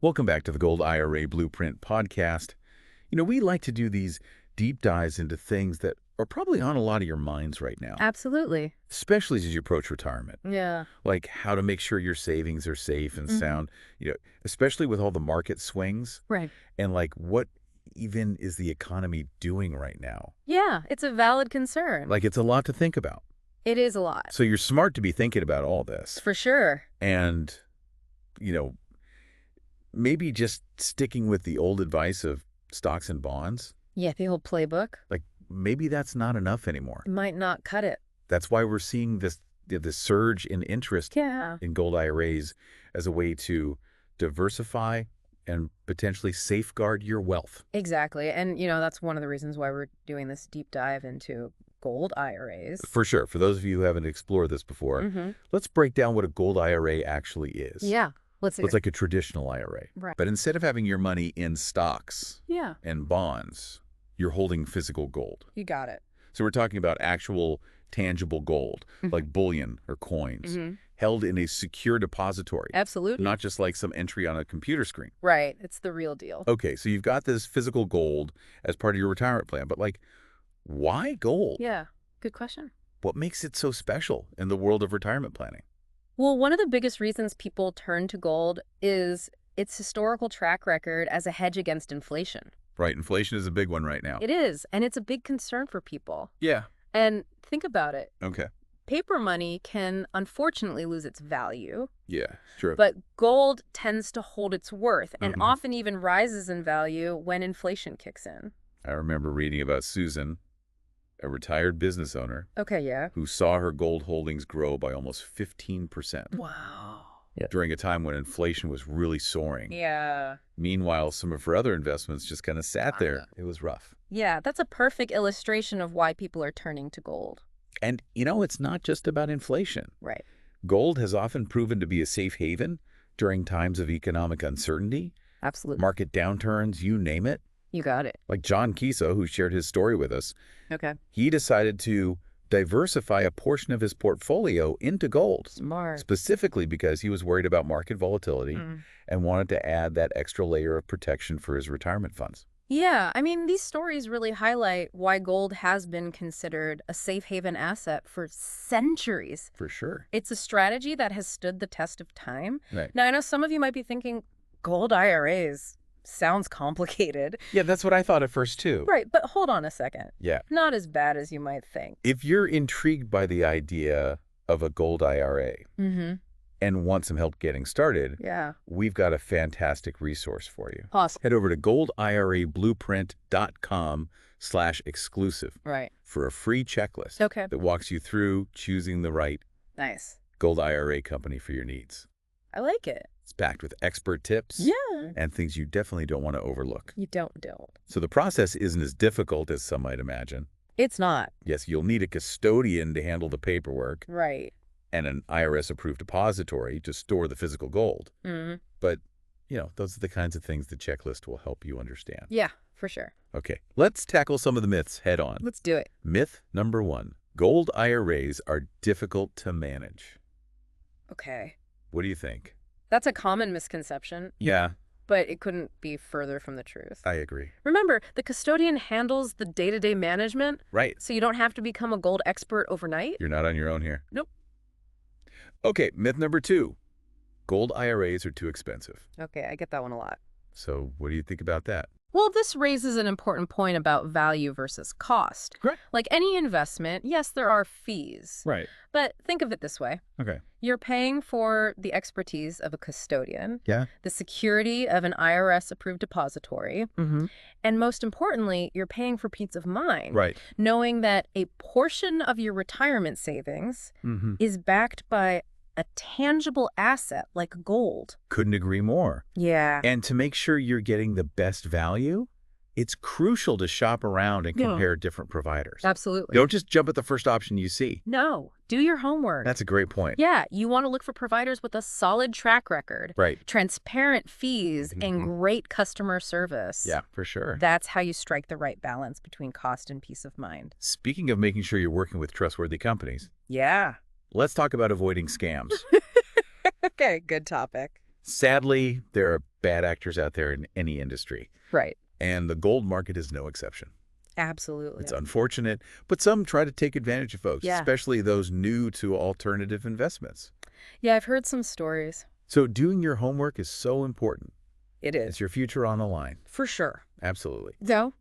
Welcome back to the Gold IRA Blueprint podcast. We like to do these deep dives into things that are probably on a lot of your minds right now, Absolutely. especially as you approach retirement. Yeah. Like how to make sure your savings are safe and Mhm. sound, especially with all the market swings, Right. and like what even is the economy doing right now? Yeah, it's a valid concern. Like it's a lot to think about. It is a lot. So you're smart to be thinking about all this. For sure. And, you know, maybe just sticking with the old advice of stocks and bonds. Yeah, the old playbook Like maybe that's not enough anymore. might not cut it. That's why we're seeing this surge in interest Yeah. in gold IRAs as a way to diversify and potentially safeguard your wealth. Exactly. And, that's one of the reasons why we're doing this deep dive into gold IRAs. For sure. For those of you who haven't explored this before, Mm-hmm. let's break down what a gold IRA actually is. Yeah. Let's So hear it's like a traditional IRA. Right. But instead of having your money in stocks Yeah. and bonds, you're holding physical gold. You got it. So we're talking about actual tangible gold, Mhm. like bullion or coins, Mm-hmm. held in a secure depository, Absolutely. not just like some entry on a computer screen. Right. It's the real deal. Okay, so you've got this physical gold as part of your retirement plan, but like, why gold? Yeah. Good question. What makes it so special in the world of retirement planning? Well, one of the biggest reasons people turn to gold is its historical track record as a hedge against inflation. Right, inflation is a big one right now. It is, and it's a big concern for people. Yeah. And think about it. Okay. Paper money can unfortunately lose its value, Yeah, true. but gold tends to hold its worth and Mhm. often even rises in value when inflation kicks in. I remember reading about Susan, a retired business owner, Okay, yeah. who saw her gold holdings grow by almost 15%. Wow. During a time when inflation was really soaring. Yeah. Meanwhile, some of her other investments just kind of sat there. It was rough. Yeah, that's a perfect illustration of why people are turning to gold. And, it's not just about inflation. Right. Gold has often proven to be a safe haven during times of economic uncertainty, Absolutely. market downturns, you name it. You got it. Like John Kiso, who shared his story with us, Okay. he decided to diversify a portion of his portfolio into gold, Smart. specifically because he was worried about market volatility and wanted to add that extra layer of protection for his retirement funds. Yeah, I mean, these stories really highlight why gold has been considered a safe haven asset for centuries. For sure. It's a strategy that has stood the test of time. Right. Now, I know some of you might be thinking, gold IRAs sounds complicated. Yeah, that's what I thought at first, too. Right, but hold on a second. Yeah. Not as bad as you might think. If you're intrigued by the idea of a gold IRA Mm-hmm. and want some help getting started, Yeah. we've got a fantastic resource for you. Awesome. Head over to goldirablueprint.com/exclusive Right. for a free checklist Okay. that walks you through choosing the right Nice. gold IRA company for your needs. I like it. It's packed with expert tips Yeah. and things you definitely don't want to overlook. You don't. So the process isn't as difficult as some might imagine. It's not. Yes, you'll need a custodian to handle the paperwork Right. and an IRS-approved depository to store the physical gold. Mm-hmm. But, those are the kinds of things the checklist will help you understand. Yeah, for sure. Okay, let's tackle some of the myths head on. Let's do it. Myth number 1, gold IRAs are difficult to manage. Okay. What do you think? That's a common misconception, Yeah, but it couldn't be further from the truth. I agree. Remember, the custodian handles the day-to-day management, Right. so you don't have to become a gold expert overnight. You're not on your own here. Nope. Okay, myth number 2, gold IRAs are too expensive. Okay, I get that one a lot. So what do you think about that? Well, this raises an important point about value versus cost. Correct. Like any investment, yes, there are fees. Right. But think of it this way. Okay. You're paying for the expertise of a custodian, Yeah. the security of an IRS-approved depository, Mm-hmm. and most importantly, you're paying for peace of mind. Right. Knowing that a portion of your retirement savings Mm-hmm. is backed by a tangible asset like gold. Couldn't agree more. Yeah. And to make sure you're getting the best value, it's crucial to shop around and Yeah. compare different providers. Absolutely. Don't just jump at the first option you see. No, do your homework. That's a great point. Yeah, you want to look for providers with a solid track record, Right. transparent fees, Mhm. and great customer service. Yeah, for sure. That's how you strike the right balance between cost and peace of mind. Speaking of making sure you're working with trustworthy companies, Yeah. let's talk about avoiding scams. Okay, good topic. Sadly, there are bad actors out there in any industry, Right. and the gold market is no exception. Absolutely. It's unfortunate, but some try to take advantage of folks, Yeah. especially those new to alternative investments. Yeah, I've heard some stories. So doing your homework is so important. It It's is. your future on the line. For sure. Absolutely. So?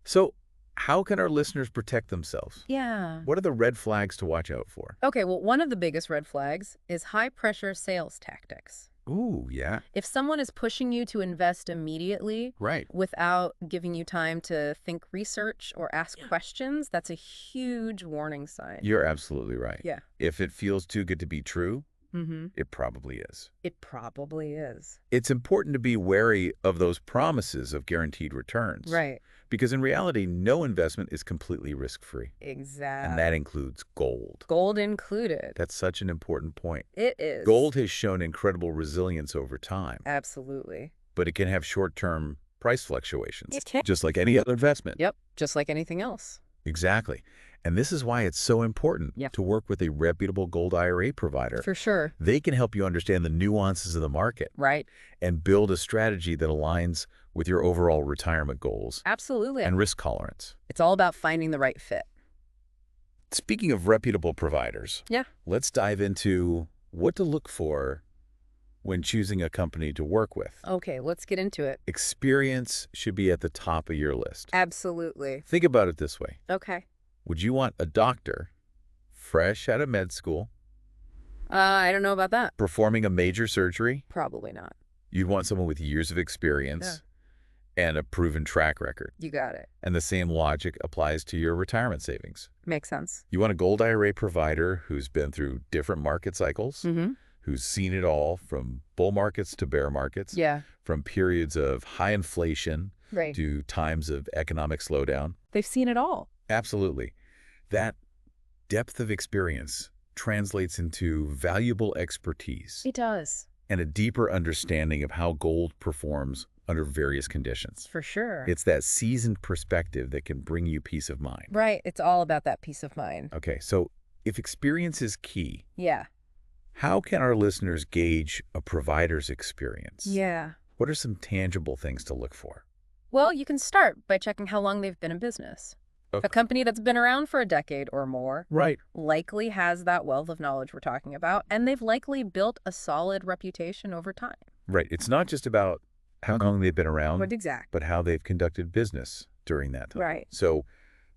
So how can our listeners protect themselves? Yeah. What are the red flags to watch out for? Okay, well, one of the biggest red flags is high-pressure sales tactics. Ooh, yeah. If someone is pushing you to invest immediately Right. without giving you time to think research or ask questions, that's a huge warning sign. You're absolutely right. Yeah. If it feels too good to be true, Mm-hmm. it probably is. It probably is. It's important to be wary of those promises of guaranteed returns. Right. Because in reality, no investment is completely risk-free. Exactly. And that includes gold. Gold included. That's such an important point. It is. Gold has shown incredible resilience over time, Absolutely. but it can have short-term price fluctuations, It can. just like any other investment. Yep, just like anything else. Exactly. And this is why it's so important Yep. to work with a reputable gold IRA provider. For sure. They can help you understand the nuances of the market Right. and build a strategy that aligns with your overall retirement goals Absolutely. and risk tolerance. It's all about finding the right fit. Speaking of reputable providers, Yeah. let's dive into what to look for when choosing a company to work with. Okay, let's get into it. Experience should be at the top of your list. Absolutely. Think about it this way. Okay. Would you want a doctor, fresh out of med school, I don't know about that. performing a major surgery? Probably not. You'd want someone with years of experience and a proven track record. You got it. And the same logic applies to your retirement savings. Makes sense. You want a gold IRA provider who's been through different market cycles, Mm-hmm. who's seen it all from bull markets to bear markets, Yeah. from periods of high inflation Right. to times of economic slowdown. They've seen it all. Absolutely. That depth of experience translates into valuable expertise It does. and a deeper understanding of how gold performs under various conditions. For sure. It's that seasoned perspective that can bring you peace of mind. Right. It's all about that peace of mind. Okay, so if experience is key, Yeah. how can our listeners gauge a provider's experience? Yeah. What are some tangible things to look for? Well, you can start by checking how long they've been in business. Okay. A company that's been around for a decade or more Right. likely has that wealth of knowledge we're talking about, and they've likely built a solid reputation over time. Right. It's not just about how long they've been around, Exactly. but how they've conducted business during that time. Right. So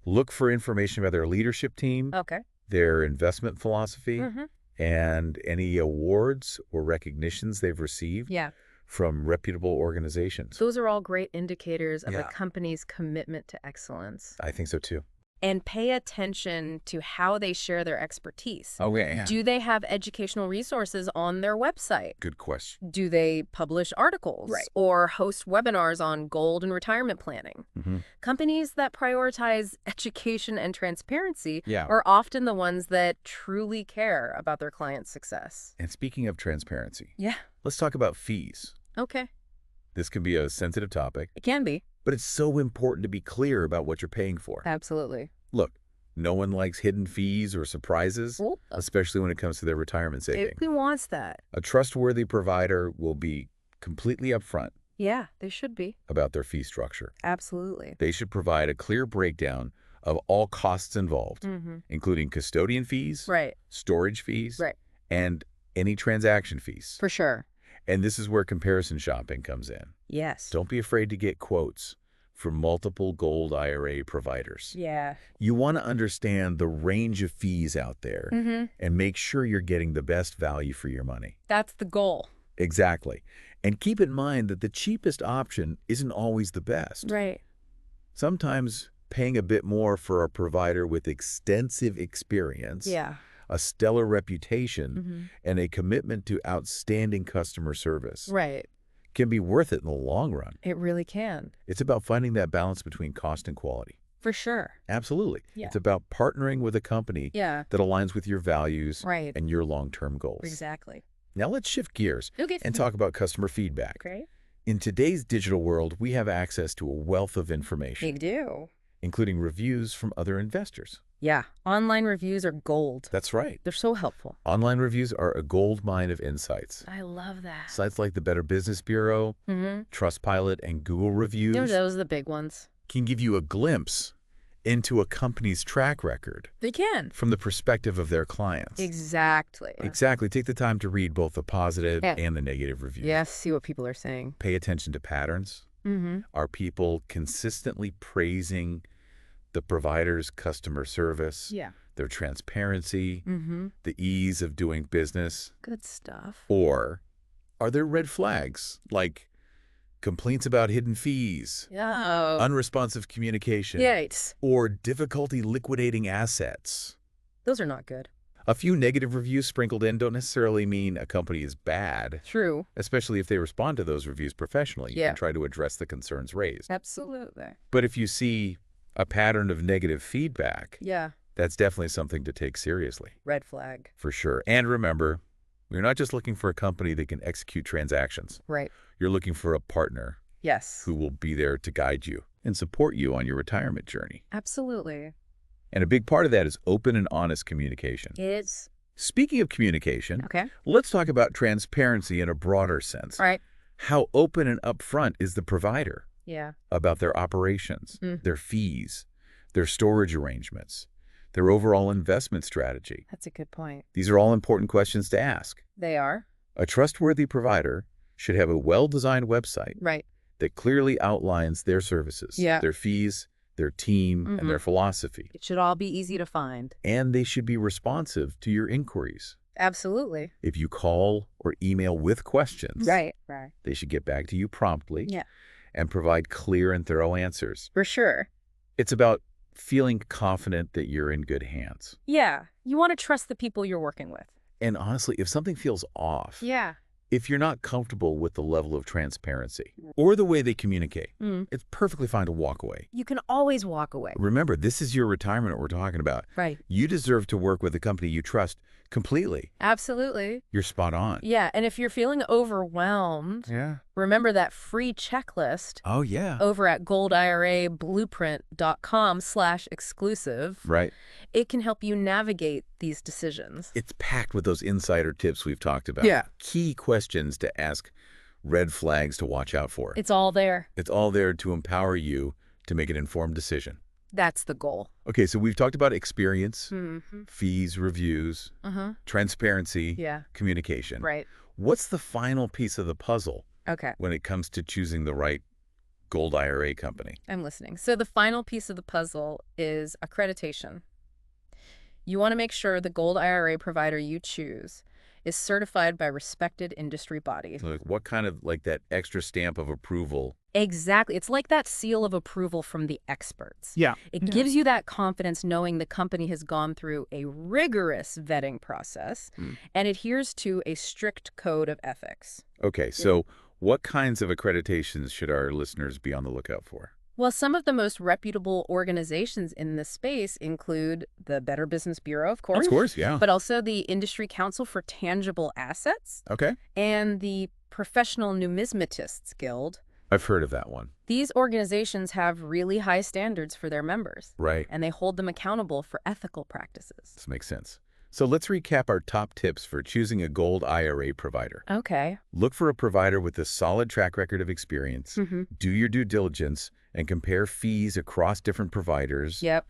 look for information about their leadership team, Okay. their investment philosophy, Mm-hmm. and any awards or recognitions they've received Yeah. from reputable organizations. Those are all great indicators of Yeah. a company's commitment to excellence. I think so too. And pay attention to how they share their expertise. Okay. Yeah. Do they have educational resources on their website? Good question. Do they publish articles Right. or host webinars on gold and retirement planning? Mm-hmm. Companies that prioritize education and transparency Yeah. are often the ones that truly care about their clients' success. And speaking of transparency, Yeah. let's talk about fees. Okay. This can be a sensitive topic, It can be. but it's so important to be clear about what you're paying for. Absolutely. Look, no one likes hidden fees or surprises, Well, especially when it comes to their retirement savings. who wants that? A trustworthy provider will be completely upfront Yeah, they should be. about their fee structure. Absolutely. They should provide a clear breakdown of all costs involved, Mm-hmm. including custodian fees, Right. storage fees, Right. and any transaction fees. For sure. And this is where comparison shopping comes in. Yes. Don't be afraid to get quotes from multiple gold IRA providers. Yeah. You want to understand the range of fees out there Mm-hmm. and make sure you're getting the best value for your money. That's the goal. Exactly. And keep in mind that the cheapest option isn't always the best. Right. Sometimes paying a bit more for a provider with extensive experience, Yeah. a stellar reputation, Mm-hmm. and a commitment to outstanding customer service Right. can be worth it in the long run. It really can. It's about finding that balance between cost and quality. For sure. Absolutely. Yeah. It's about partnering with a company Yeah. that aligns with your values Right. and your long-term goals. Exactly. Now let's shift gears Okay. and talk about customer feedback. Great. In today's digital world, we have access to a wealth of information, They do. including reviews from other investors. Yeah, online reviews are gold. That's right. They're so helpful. Online reviews are a gold mine of insights. I love that. Sites like the Better Business Bureau, Trustpilot, and Google Reviews Those are the big ones. can give you a glimpse into a company's track record They can. from the perspective of their clients. Exactly. Exactly. Take the time to read both the positive Yeah. and the negative reviews. Yes, see what people are saying. Pay attention to patterns. Are people consistently praising the provider's customer service, Yeah. their transparency, the ease of doing business? Good stuff. Or are there red flags like complaints about hidden fees, Yeah. unresponsive communication, Yikes. or difficulty liquidating assets? Those are not good. A few negative reviews sprinkled in don't necessarily mean a company is bad, True. especially if they respond to those reviews professionally Yeah. and try to address the concerns raised. Absolutely. But if you see a pattern of negative feedback, Yeah. that's definitely something to take seriously, Red flag. for sure. And remember, you're not just looking for a company that can execute transactions. Right. You're looking for a partner Yes. who will be there to guide you and support you on your retirement journey. Absolutely. And a big part of that is open and honest communication. It's Speaking of communication, okay. let's talk about transparency in a broader sense. All right. How open and upfront is the provider Yeah. about their operations, their fees, their storage arrangements, their overall investment strategy? That's a good point. These are all important questions to ask. They are. A trustworthy provider should have a well-designed website Right. that clearly outlines their services, Yeah. their fees, their team, and their philosophy. It should all be easy to find. And they should be responsive to your inquiries. Absolutely. If you call or email with questions, Right. they should get back to you promptly Yeah. and provide clear and thorough answers. For sure. It's about feeling confident that you're in good hands. Yeah. You want to trust the people you're working with. And honestly, if something feels off, Yeah. if you're not comfortable with the level of transparency or the way they communicate, it's perfectly fine to walk away. You can always walk away. Remember, this is your retirement we're talking about. Right. You deserve to work with a company you trust completely. Absolutely. You're spot on. Yeah. And if you're feeling overwhelmed, Yeah. remember that free checklist Oh, yeah. over at goldirablueprint.com/exclusive. Right. It can help you navigate these decisions. It's packed with those insider tips we've talked about. Yeah. Key questions to ask, red flags to watch out for. It's all there. It's all there to empower you to make an informed decision. That's the goal. Okay, so we've talked about experience, Mm-hmm. fees, reviews, transparency, Yeah. communication. Right. What's the final piece of the puzzle Okay. when it comes to choosing the right gold IRA company? I'm listening. So the final piece of the puzzle is accreditation. You want to make sure the gold IRA provider you choose is certified by respected industry bodies. Like, what kind of, like, that extra stamp of approval? Exactly. It's like that seal of approval from the experts. Yeah. It gives you that confidence knowing the company has gone through a rigorous vetting process and adheres to a strict code of ethics. Okay, so what kinds of accreditations should our listeners be on the lookout for? Well, some of the most reputable organizations in this space include the Better Business Bureau, of course. Of course, yeah. But also the Industry Council for Tangible Assets Okay. and the Professional Numismatists Guild. I've heard of that one. These organizations have really high standards for their members, Right. and they hold them accountable for ethical practices. This makes sense. So let's recap our top tips for choosing a gold IRA provider. Okay. Look for a provider with a solid track record of experience. Do your due diligence and compare fees across different providers. Yep,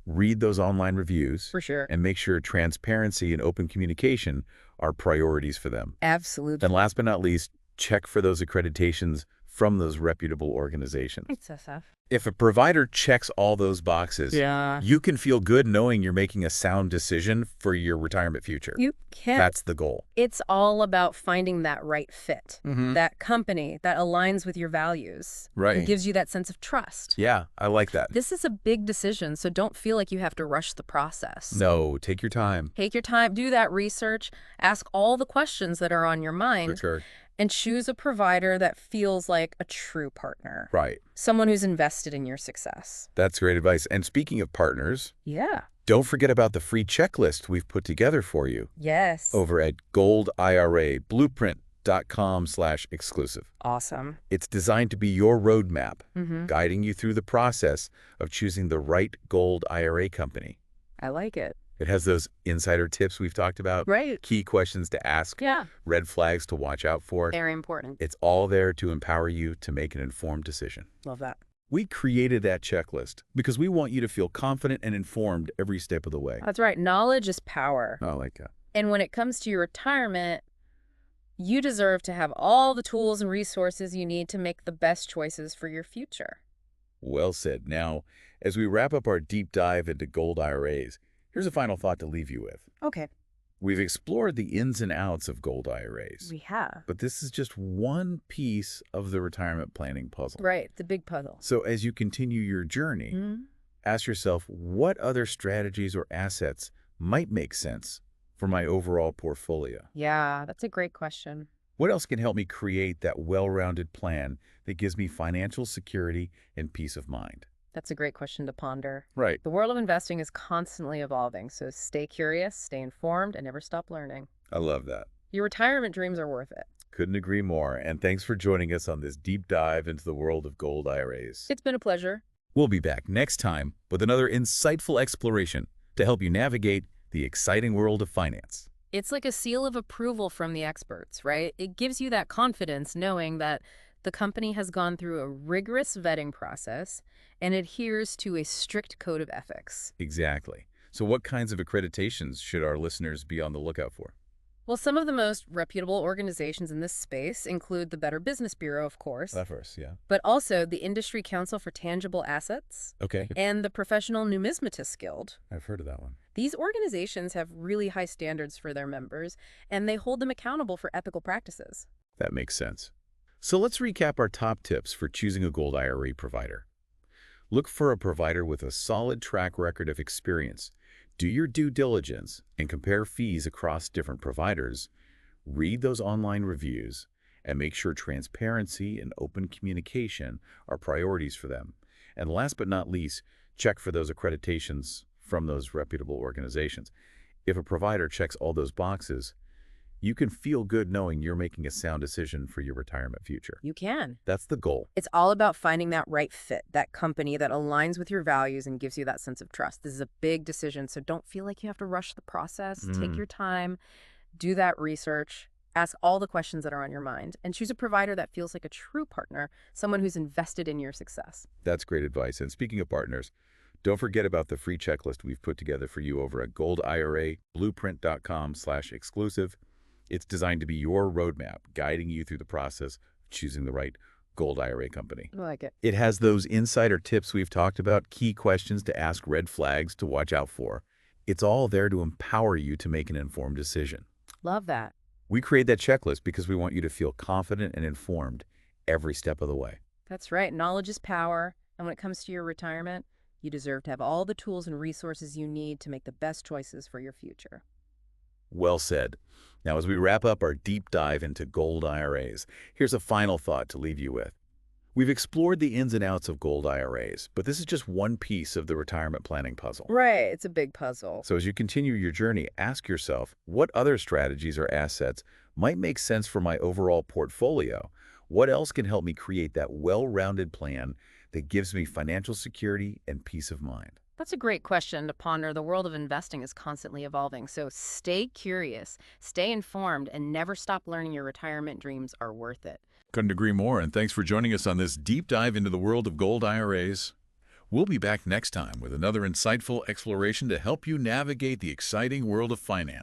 Read those online reviews. for sure. And make sure transparency and open communication are priorities for them. Absolutely. And last but not least, check for those accreditations from those reputable organizations. It's SF. If a provider checks all those boxes, Yeah. you can feel good knowing you're making a sound decision for your retirement future. You can. That's the goal. It's all about finding that right fit, Mm-hmm. that company that aligns with your values. Right. And gives you that sense of trust. Yeah, I like that. This is a big decision, so don't feel like you have to rush the process. No, take your time. Take your time, do that research, ask all the questions that are on your mind, Sure. and choose a provider that feels like a true partner. Right. Someone who's invested in your success. That's great advice. And speaking of partners, Yeah. don't forget about the free checklist we've put together for you Yes. over at goldirablueprint.com/exclusive. Awesome. It's designed to be your roadmap, Mm-hmm. guiding you through the process of choosing the right gold IRA company. I like it. It has those insider tips we've talked about, Right. key questions to ask, Yeah. red flags to watch out for. Very important. It's all there to empower you to make an informed decision. Love that. We created that checklist because we want you to feel confident and informed every step of the way. That's right. Knowledge is power. I like that. And when it comes to your retirement, you deserve to have all the tools and resources you need to make the best choices for your future. Well said. Now, as we wrap up our deep dive into gold IRAs, here's a final thought to leave you with. Okay. We've explored the ins and outs of gold IRAs, We have. but this is just one piece of the retirement planning puzzle. Right. The big puzzle. So as you continue your journey, ask yourself what other strategies or assets might make sense for my overall portfolio. Yeah, that's a great question. What else can help me create that well-rounded plan that gives me financial security and peace of mind? That's a great question to ponder. Right. The world of investing is constantly evolving, so stay curious, stay informed, and never stop learning. I love that. Your retirement dreams are worth it. Couldn't agree more. And thanks for joining us on this deep dive into the world of gold IRAs. It's been a pleasure. We'll be back next time with another insightful exploration to help you navigate the exciting world of finance. It's like a seal of approval from the experts, right? It gives you that confidence knowing that the company has gone through a rigorous vetting process and adheres to a strict code of ethics. Exactly. So what kinds of accreditations should our listeners be on the lookout for? Well, some of the most reputable organizations in this space include the Better Business Bureau, of course, That first, yeah. but also the Industry Council for Tangible Assets Okay. and the Professional Numismatists Guild. I've heard of that one. These organizations have really high standards for their members, and they hold them accountable for ethical practices. That makes sense. So let's recap our top tips for choosing a gold IRA provider. Look for a provider with a solid track record of experience. Do your due diligence and compare fees across different providers. Read those online reviews and make sure transparency and open communication are priorities for them. And last but not least, check for those accreditations from those reputable organizations. If a provider checks all those boxes, you can feel good knowing you're making a sound decision for your retirement future. You can. That's the goal. It's all about finding that right fit, that company that aligns with your values and gives you that sense of trust. This is a big decision, so don't feel like you have to rush the process. Take your time, do that research, ask all the questions that are on your mind, and choose a provider that feels like a true partner, someone who's invested in your success. That's great advice. And speaking of partners, don't forget about the free checklist we've put together for you over at goldirablueprint.com/exclusive. It's designed to be your roadmap, guiding you through the process of choosing the right gold IRA company. I like it. It has those insider tips we've talked about, key questions to ask, red flags to watch out for. It's all there to empower you to make an informed decision. Love that. We create that checklist because we want you to feel confident and informed every step of the way. That's right. Knowledge is power. And when it comes to your retirement, you deserve to have all the tools and resources you need to make the best choices for your future. Well said. Now, as we wrap up our deep dive into gold IRAs, here's a final thought to leave you with. We've explored the ins and outs of gold IRAs, but this is just one piece of the retirement planning puzzle. Right. It's a big puzzle. So as you continue your journey, ask yourself, what other strategies or assets might make sense for my overall portfolio? What else can help me create that well-rounded plan that gives me financial security and peace of mind? That's a great question to ponder. The world of investing is constantly evolving, so stay curious, stay informed, and never stop learning. Your retirement dreams are worth it. Couldn't agree more, and thanks for joining us on this deep dive into the world of gold IRAs. We'll be back next time with another insightful exploration to help you navigate the exciting world of finance.